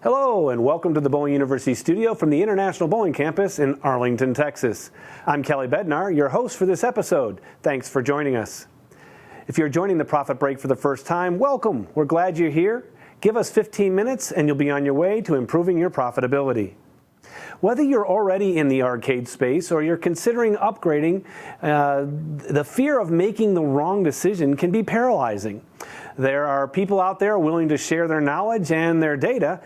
Hello and welcome to the Bowling University studio from the International Bowling Campus in Arlington, Texas. I'm Kelly Bednar, your host for this episode. Thanks for joining us. If you're joining the Profit Break for the first time, welcome. We're glad you're here. Give us 15 minutes and you'll be on your way to improving your profitability. Whether you're already in the arcade space or you're considering upgrading, the fear of making the wrong decision can be paralyzing. There are people out there willing to share their knowledge and their data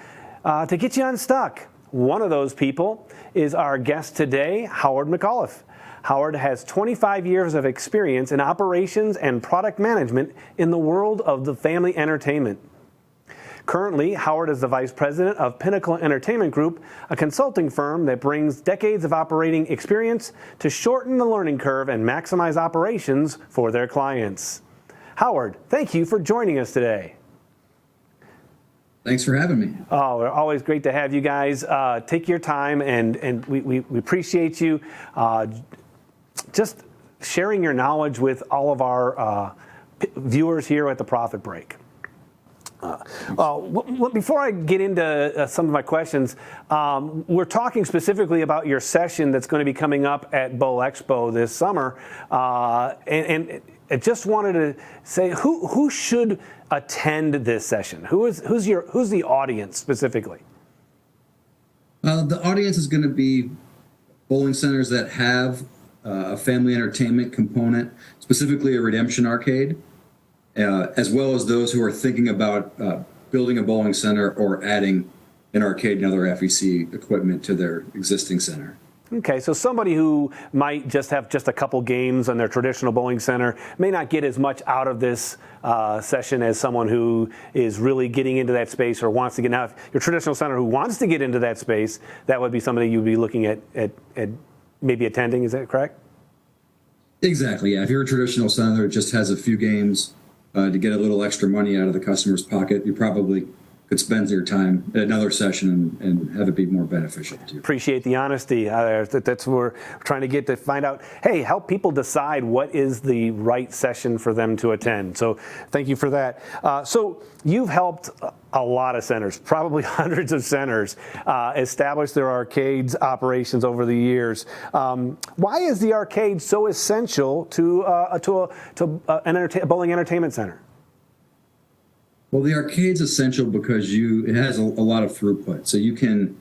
to get you unstuck. One of those people is our guest today, Howard McAuliffe. Howard has 25 years of experience in operations and product management in the world of the family entertainment. Currently, Howard is the Vice President of Pinnacle Entertainment Group, a consulting firm that brings decades of operating experience to shorten the learning curve and maximize operations for their clients. Howard, thank you for joining us today. Thanks for having me. Oh, we're always great to have you guys. Take your time, and we appreciate you just sharing your knowledge with all of our viewers here at the Profit Break. Before I get into some of my questions, we're talking specifically about your session that's going to be coming up at Bowl Expo this summer, and I just wanted to say who should attend this session? Who's the audience specifically? The audience is going to be bowling centers that have a family entertainment component, specifically a redemption arcade, as well as those who are thinking about building a bowling center or adding an arcade and other FEC equipment to their existing center. Okay, so somebody who might just have just a couple games on their traditional bowling center may not get as much out of this session as someone who is really getting into that space or wants to get. Now, if your traditional center who wants to get into that space, that would be somebody you'd be looking at maybe attending. Is that correct? Exactly, yeah. If you're a traditional center that just has a few games to get a little extra money out of the customer's pocket, you probably could spend your time at another session and have it be more beneficial to you. Appreciate the honesty. That's what we're trying to get to find out. Hey, help people decide what is the right session for them to attend. So thank you for that. So you've helped a lot of centers, probably hundreds of centers, establish their arcades operations over the years. Why is the arcade so essential to a bowling entertainment center? Well, the arcade's essential because it has a lot of throughput. So you can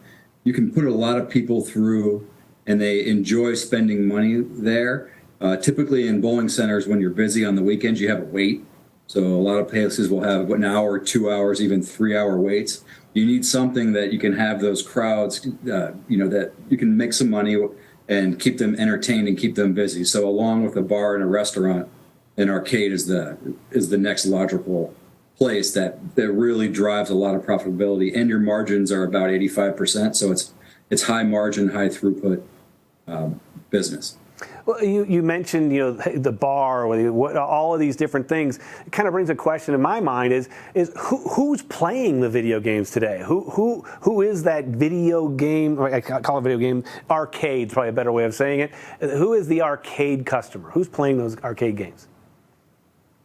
put a lot of people through, and they enjoy spending money there. Typically in bowling centers, when you're busy on the weekends, you have a wait. So a lot of places will have an hour, 2 hours, even 3 hour waits. You need something that you can have those crowds, that you can make some money and keep them entertained and keep them busy. So along with a bar and a restaurant, an arcade is the next logical place that really drives a lot of profitability, and your margins are about 85%. So it's high margin, high throughput business. Well, you mentioned the bar, or all of these different things. It kind of brings a question in my mind: is who's playing the video games today? Who is that video game? Or I call it video game arcade. Probably a better way of saying it. Who is the arcade customer? Who's playing those arcade games?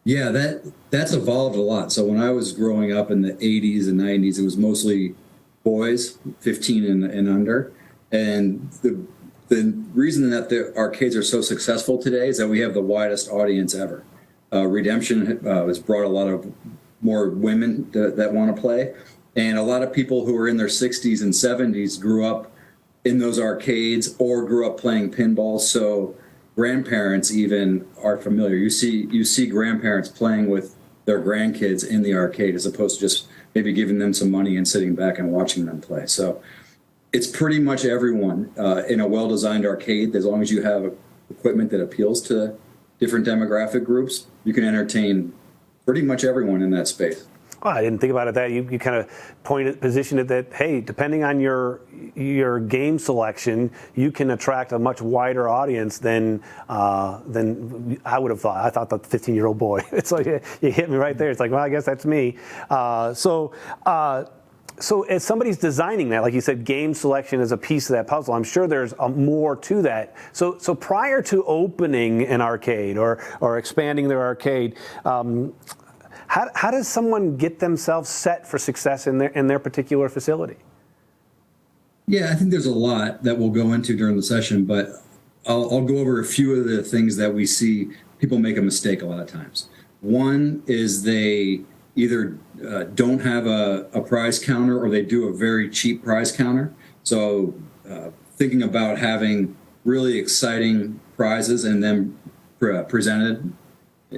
Yeah, that's evolved a lot. So when I was growing up in the 80s and 90s, it was mostly boys, 15 and under. And the reason that the arcades are so successful today is that we have the widest audience ever. Redemption has brought a lot of more women that want to play. And a lot of people who are in their 60s and 70s grew up in those arcades or grew up playing pinball. So grandparents even are familiar. You see grandparents playing with their grandkids in the arcade as opposed to just maybe giving them some money and sitting back and watching them play. So it's pretty much everyone in a well-designed arcade. As long as you have equipment that appeals to different demographic groups, you can entertain pretty much everyone in that space. Oh, I didn't think about it that you kind of positioned it that, hey, depending on your game selection, you can attract a much wider audience than I would have thought. I thought the 15-year-old boy. It's like you hit me right there. It's like, well, I guess that's me. So as somebody's designing that, like you said, game selection is a piece of that puzzle. I'm sure there's more to that. So prior to opening an arcade or expanding their arcade, How does someone get themselves set for success in their particular facility? Yeah, I think there's a lot that we'll go into during the session, but I'll go over a few of the things that we see people make a mistake a lot of times. One is they either don't have a prize counter, or they do a very cheap prize counter. So thinking about having really exciting prizes and then presented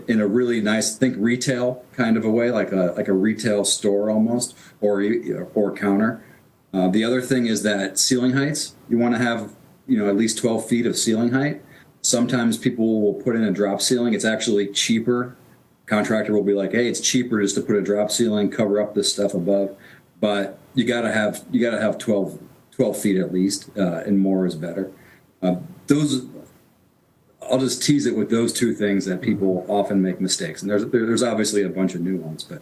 in a really nice, think retail kind of a way, like a retail store almost, or counter. The other thing is that ceiling heights. You want to have at least 12 feet of ceiling height. Sometimes people will put in a drop ceiling. It's actually cheaper. Contractor will be like, hey, it's cheaper just to put a drop ceiling, cover up this stuff above. But you gotta have 12 feet at least, and more is better. I'll just tease it with those two things that people often make mistakes. And there's obviously a bunch of new ones, but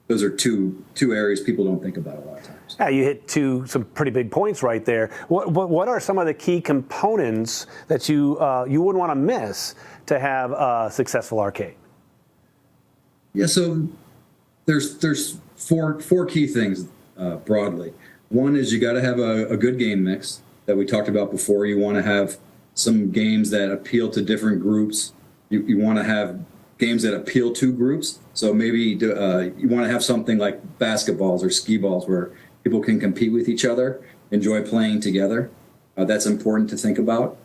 those are two areas people don't think about a lot of times. Yeah, you hit some pretty big points right there. What are some of the key components that you wouldn't want to miss to have a successful arcade? Yeah, so there's four key things broadly. One is you got to have a good game mix that we talked about before. You want to have some games that appeal to different groups. You want to have games that appeal to groups. So maybe you want to have something like basketballs or skee balls where people can compete with each other, enjoy playing together. That's important to think about.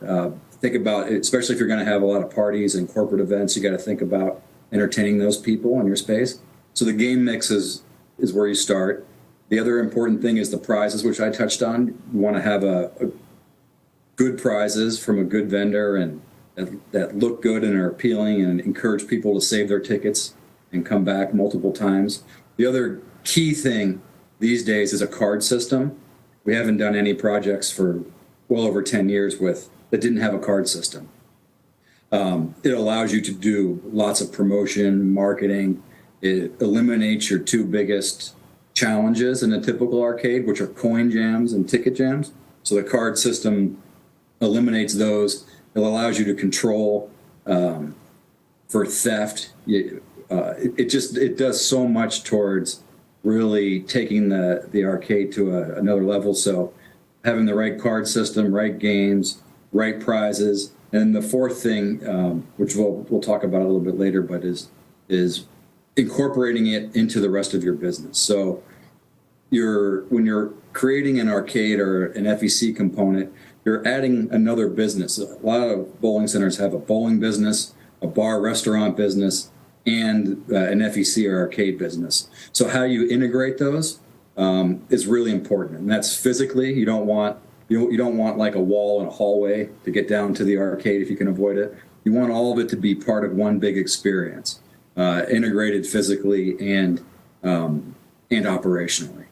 Think about, especially if you're going to have a lot of parties and corporate events, you got to think about entertaining those people in your space. So the game mix is where you start. The other important thing is the prizes, which I touched on. You want to have a good prizes from a good vendor and that look good and are appealing and encourage people to save their tickets and come back multiple times. The other key thing these days is a card system. We haven't done any projects for well over 10 years that didn't have a card system. It allows you to do lots of promotion, marketing. It eliminates your two biggest challenges in a typical arcade, which are coin jams and ticket jams. So the card system eliminates those. It allows you to control for theft. It does so much towards really taking the arcade to another level. So having the right card system, right games, right prizes. And the fourth thing, which we'll talk about a little bit later, but is incorporating it into the rest of your business. So when you're creating an arcade or an FEC component, you're adding another business. A lot of bowling centers have a bowling business, a bar restaurant business, and an FEC or arcade business. So how you integrate those is really important, and that's physically. You don't want like a wall and a hallway to get down to the arcade if you can avoid it. You want all of it to be part of one big experience, integrated physically and operationally.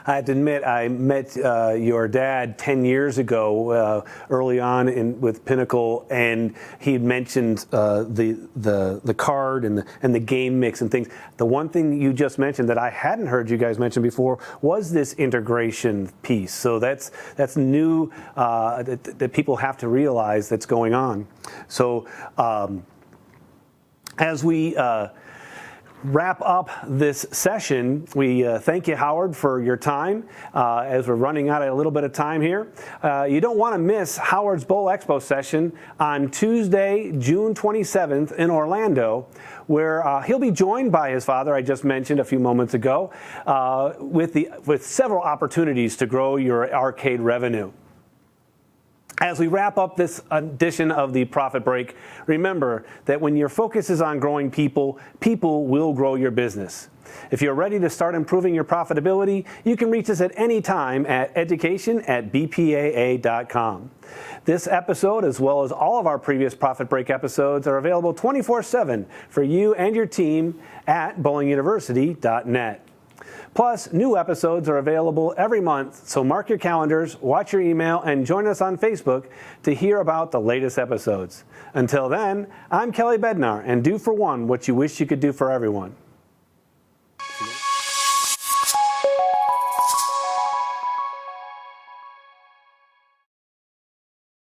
I have to admit, I met your dad 10 years ago, early on with Pinnacle, and he had mentioned the card and the game mix and things. The one thing you just mentioned that I hadn't heard you guys mention before was this integration piece. So that's new that people have to realize that's going on. So as we wrap up this session, we thank you, Howard, for your time as we're running out of a little bit of time here. You don't want to miss Howard's Bowl Expo session on Tuesday, June 27th in Orlando, where he'll be joined by his father, I just mentioned a few moments ago, with several opportunities to grow your arcade revenue. As we wrap up this edition of the Profit Break, remember that when your focus is on growing people, people will grow your business. If you're ready to start improving your profitability, you can reach us at any time at education@bpaa.com. This episode, as well as all of our previous Profit Break episodes, are available 24/7 for you and your team at bowlinguniversity.net. Plus, new episodes are available every month, so mark your calendars, watch your email, and join us on Facebook to hear about the latest episodes. Until then, I'm Kelly Bednar, and do for one what you wish you could do for everyone.